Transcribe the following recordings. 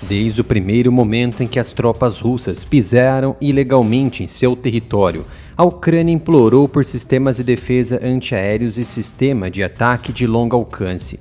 Desde o primeiro momento em que as tropas russas pisaram ilegalmente em seu território, a Ucrânia implorou por sistemas de defesa antiaéreos e sistema de ataque de longo alcance.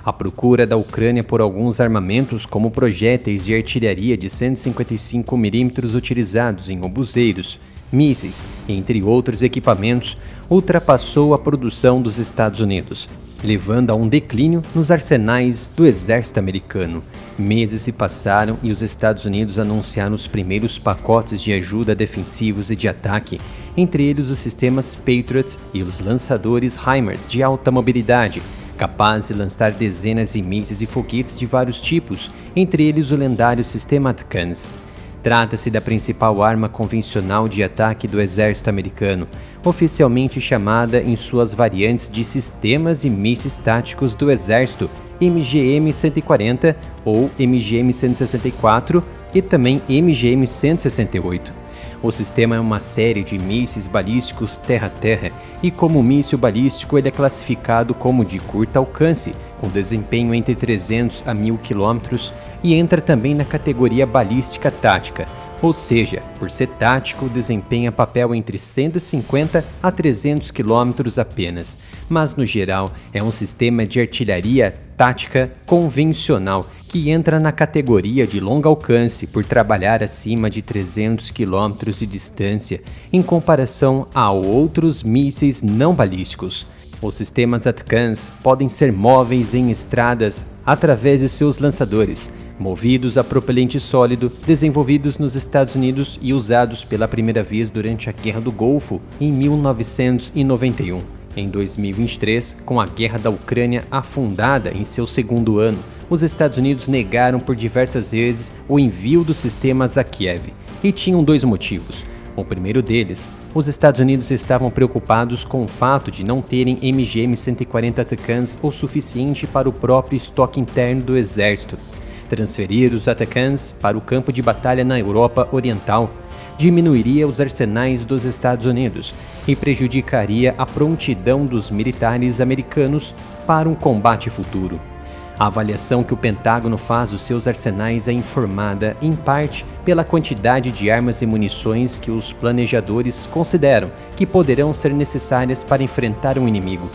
A procura da Ucrânia por alguns armamentos, como projéteis de artilharia de 155 mm utilizados em obuseiros, mísseis, entre outros equipamentos, ultrapassou a produção dos Estados Unidos, levando a um declínio nos arsenais do exército americano. Meses se passaram e os Estados Unidos anunciaram os primeiros pacotes de ajuda defensivos e de ataque, entre eles os sistemas Patriot e os lançadores HIMARS de alta mobilidade, capazes de lançar dezenas de mísseis e foguetes de vários tipos, entre eles o lendário sistema ATACMS. Trata-se da principal arma convencional de ataque do exército americano, oficialmente chamada em suas variantes de Sistemas e Mísseis Táticos do Exército, MGM-140 ou MGM-164 e também MGM-168. O sistema é uma série de mísseis balísticos terra-terra e, como míssil balístico, ele é classificado como de curto alcance, com desempenho entre 300 a 1.000 km e entra também na categoria balística tática, ou seja, por ser tático, desempenha papel entre 150 a 300 km apenas, mas no geral é um sistema de artilharia tática convencional que entra na categoria de longo alcance por trabalhar acima de 300 km de distância em comparação a outros mísseis não balísticos. Os sistemas ATACMS podem ser móveis em estradas através de seus lançadores, movidos a propelente sólido, desenvolvidos nos Estados Unidos e usados pela primeira vez durante a Guerra do Golfo em 1991. Em 2023, com a guerra da Ucrânia afundada em seu segundo ano, os Estados Unidos negaram por diversas vezes o envio dos sistemas a Kiev, e tinham dois motivos. O primeiro deles, os Estados Unidos estavam preocupados com o fato de não terem MGM-140 ATACMS o suficiente para o próprio estoque interno do exército. Transferir os ATACMS para o campo de batalha na Europa Oriental diminuiria os arsenais dos Estados Unidos e prejudicaria a prontidão dos militares americanos para um combate futuro. A avaliação que o Pentágono faz dos seus arsenais é informada, em parte, pela quantidade de armas e munições que os planejadores consideram que poderão ser necessárias para enfrentar um inimigo.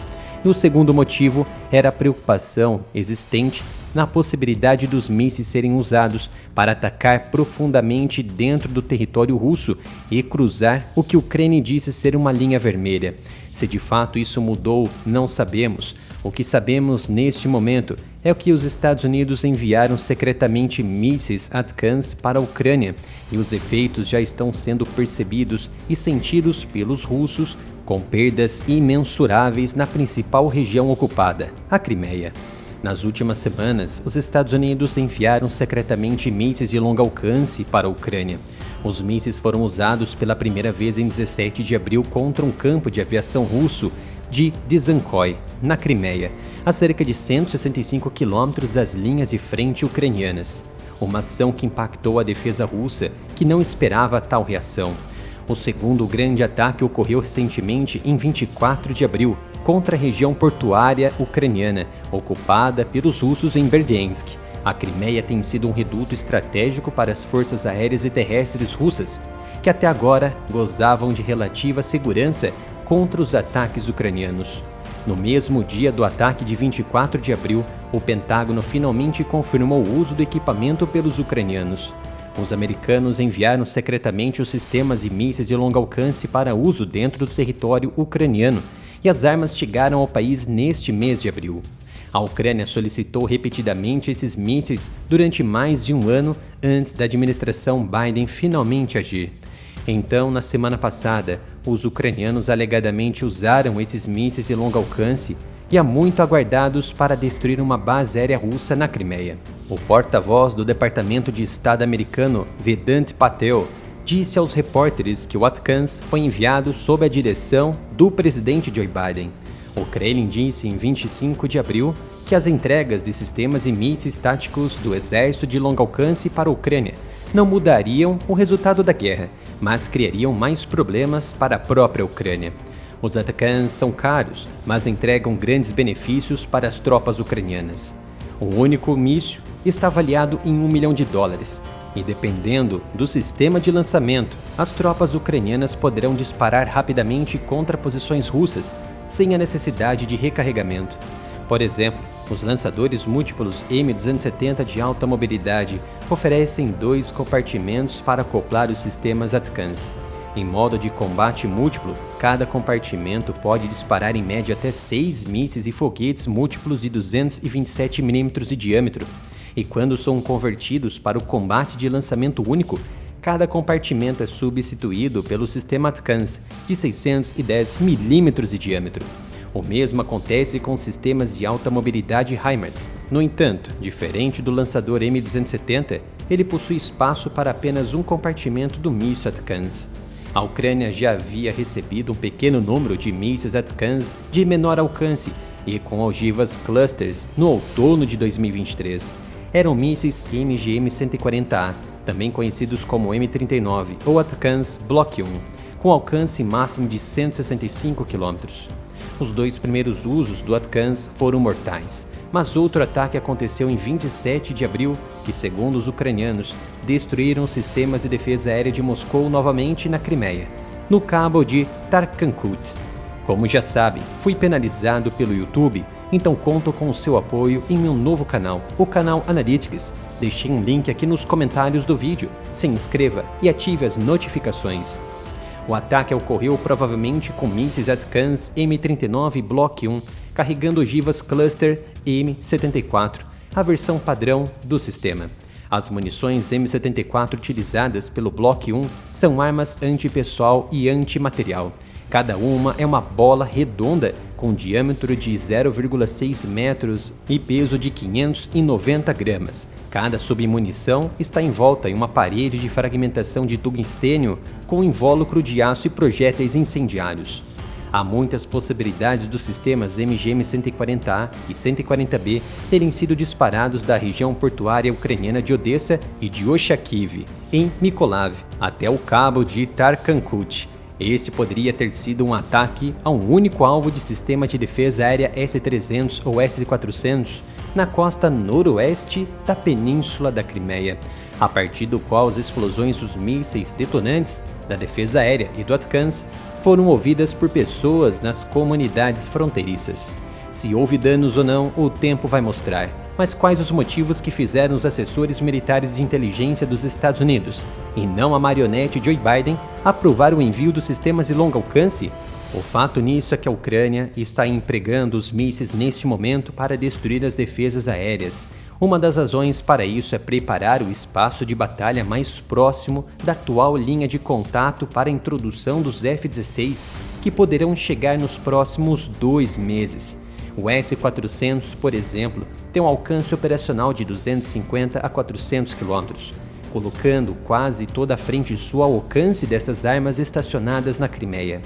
E o segundo motivo era a preocupação existente na possibilidade dos mísseis serem usados para atacar profundamente dentro do território russo e cruzar o que Ucrânia disse ser uma linha vermelha. Se de fato isso mudou, não sabemos. O que sabemos neste momento é que os Estados Unidos enviaram secretamente mísseis ATACMS para a Ucrânia e os efeitos já estão sendo percebidos e sentidos pelos russos, com perdas imensuráveis na principal região ocupada, a Crimeia. Nas últimas semanas, os Estados Unidos enviaram secretamente mísseis de longo alcance para a Ucrânia. Os mísseis foram usados pela primeira vez em 17 de abril contra um campo de aviação russo de Dzhankoy, na Crimeia, a cerca de 165 quilômetros das linhas de frente ucranianas. Uma ação que impactou a defesa russa, que não esperava tal reação. O segundo grande ataque ocorreu recentemente em 24 de abril, contra a região portuária ucraniana, ocupada pelos russos em Berdyansk. A Crimeia tem sido um reduto estratégico para as forças aéreas e terrestres russas, que até agora gozavam de relativa segurança contra os ataques ucranianos. No mesmo dia do ataque de 24 de abril, o Pentágono finalmente confirmou o uso do equipamento pelos ucranianos. Os americanos enviaram secretamente os sistemas e mísseis de longo alcance para uso dentro do território ucraniano, e as armas chegaram ao país neste mês de abril. A Ucrânia solicitou repetidamente esses mísseis durante mais de um ano antes da administração Biden finalmente agir. Então, na semana passada, os ucranianos alegadamente usaram esses mísseis de longo alcance e há muito aguardados para destruir uma base aérea russa na Crimeia. O porta-voz do Departamento de Estado americano, Vedant Patel, disse aos repórteres que o ATACMS foi enviado sob a direção do presidente Joe Biden. O Kremlin disse em 25 de abril que as entregas de sistemas e mísseis táticos do exército de longo alcance para a Ucrânia não mudariam o resultado da guerra, mas criariam mais problemas para a própria Ucrânia. Os ATACMS são caros, mas entregam grandes benefícios para as tropas ucranianas. O único míssil está avaliado em US$ 1 milhão, e dependendo do sistema de lançamento, as tropas ucranianas poderão disparar rapidamente contra posições russas, sem a necessidade de recarregamento. Por exemplo, os lançadores múltiplos M270 de alta mobilidade oferecem 2 compartimentos para acoplar os sistemas ATACMS. Em modo de combate múltiplo, cada compartimento pode disparar em média até 6 mísseis e foguetes múltiplos de 227 mm de diâmetro. E quando são convertidos para o combate de lançamento único, cada compartimento é substituído pelo sistema ATACMS de 610 mm de diâmetro. O mesmo acontece com sistemas de alta mobilidade HIMARS. No entanto, diferente do lançador M270, ele possui espaço para apenas um compartimento do míssil ATACMS. A Ucrânia já havia recebido um pequeno número de mísseis ATACMS de menor alcance e com ogivas clusters no outono de 2023. Eram mísseis MGM-140A, também conhecidos como M39 ou ATACMS Block 1, com alcance máximo de 165 km. Os 2 primeiros usos do ATACMS foram mortais, mas outro ataque aconteceu em 27 de abril, que, segundo os ucranianos, destruíram os sistemas de defesa aérea de Moscou novamente na Crimeia, no cabo de Tarkhankut. Como já sabem, fui penalizado pelo YouTube, então conto com o seu apoio em meu novo canal, o canal Analytics. Deixei um link aqui nos comentários do vídeo. Se inscreva e ative as notificações. O ataque ocorreu provavelmente com mísseis ATACMS M39 Block 1, carregando ogivas Cluster M74, a versão padrão do sistema. As munições M74 utilizadas pelo Block 1 são armas antipessoal e antimaterial. Cada uma é uma bola redonda com diâmetro de 0,6 metros e peso de 590 gramas. Cada submunição está envolta em uma parede de fragmentação de tungstênio com invólucro de aço e projéteis incendiários. Há muitas possibilidades dos sistemas MGM-140A e 140B terem sido disparados da região portuária ucraniana de Odessa e de Ochakiv, em Mykolaiv, até o cabo de Tarkhankut. Esse poderia ter sido um ataque a um único alvo de sistema de defesa aérea S-300 ou S-400 na costa noroeste da Península da Crimeia, a partir do qual as explosões dos mísseis detonantes da defesa aérea e do ATACMS foram ouvidas por pessoas nas comunidades fronteiriças. Se houve danos ou não, o tempo vai mostrar. Mas quais os motivos que fizeram os assessores militares de inteligência dos Estados Unidos, e não a marionete Joe Biden, aprovar o envio dos sistemas de longo alcance? O fato nisso é que a Ucrânia está empregando os mísseis neste momento para destruir as defesas aéreas. Uma das razões para isso é preparar o espaço de batalha mais próximo da atual linha de contato para a introdução dos F-16, que poderão chegar nos próximos 2 meses. O S-400, por exemplo, tem um alcance operacional de 250 a 400 km, colocando quase toda a frente sul ao alcance destas armas estacionadas na Crimeia.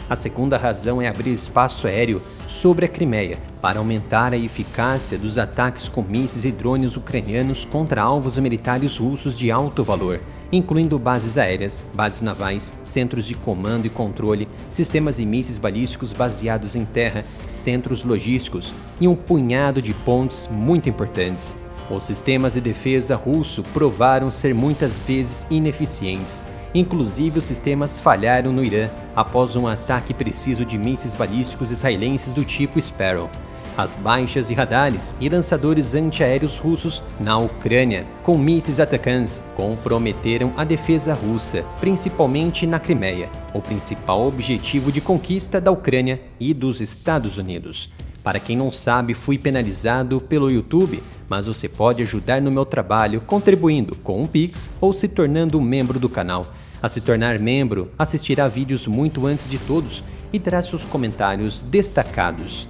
A segunda razão é abrir espaço aéreo sobre a Crimeia para aumentar a eficácia dos ataques com mísseis e drones ucranianos contra alvos militares russos de alto valor, incluindo bases aéreas, bases navais, centros de comando e controle, sistemas de mísseis balísticos baseados em terra, centros logísticos e um punhado de pontes muito importantes. Os sistemas de defesa russo provaram ser muitas vezes ineficientes. Inclusive, os sistemas falharam no Irã após um ataque preciso de mísseis balísticos israelenses do tipo Sparrow. As baixas de radares e lançadores antiaéreos russos na Ucrânia com mísseis ATACMS comprometeram a defesa russa, principalmente na Crimeia, o principal objetivo de conquista da Ucrânia e dos Estados Unidos. Para quem não sabe, fui penalizado pelo YouTube, mas você pode ajudar no meu trabalho contribuindo com um Pix ou se tornando um membro do canal. A se tornar membro, assistirá vídeos muito antes de todos e terá seus comentários destacados.